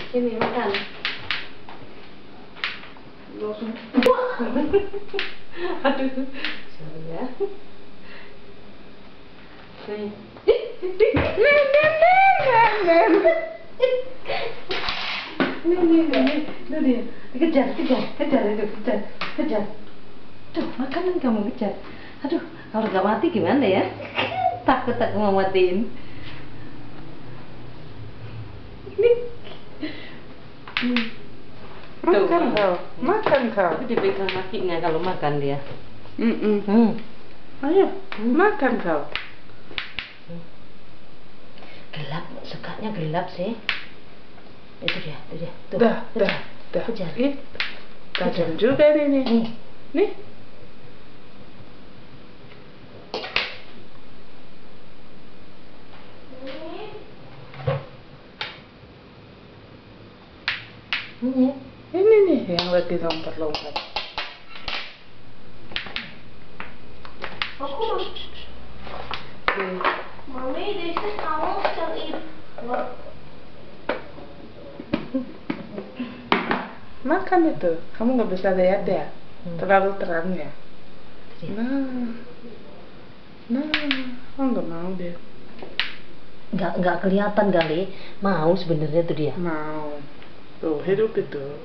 Ini makan. Langsung. Aduh, sorry ya. Nih. Nih dia. Kejar itu. Tuh, makanan kamu kejar. Aduh, kalau nggak mati gimana ya? Takut aku mau matiin. Makan kau. Tapi dipegang kakinya kalau makan dia. Ayo, makan kau. Gelap, sukanya gelap sih. Itu dia. Tuh, Dah. kejar. Tajam juga nih. Nih. Ini nih yang lagi lompat-lompat. Aku mau. Mami, this is how to eat. Makan itu, kamu nggak bisa lihat ya, terlalu terang ya. Nah, oh nggak mau dia. Nggak kelihatan kali. Mau sebenarnya tuh dia. Mau. Tuh hidup itu.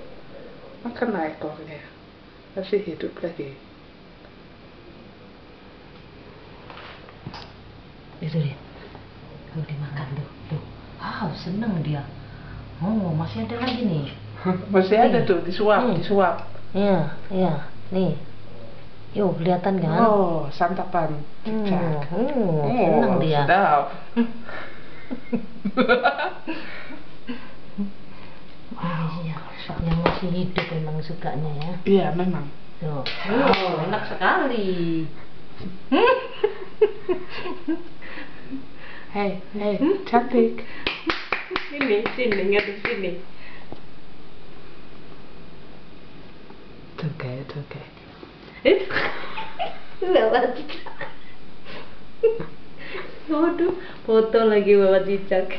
Makan lah ekornya. Masih hidup lagi. Itu dia. Kalau dimakan tuh. Seneng dia. Oh, masih ada lagi nih. Masih ada tuh, disuap. Iya. Nih. Yuk, kelihatan kan? Oh, santapan. Cicak. Seneng dia. Sedap. Yang masih hidup memang sukanya ya. Iya, memang. Tuh. Enak sekali. Hei, cantik. Sini, ngadep sini. It's okay. Bawa cicak. Waduh, foto lagi bawa cicak.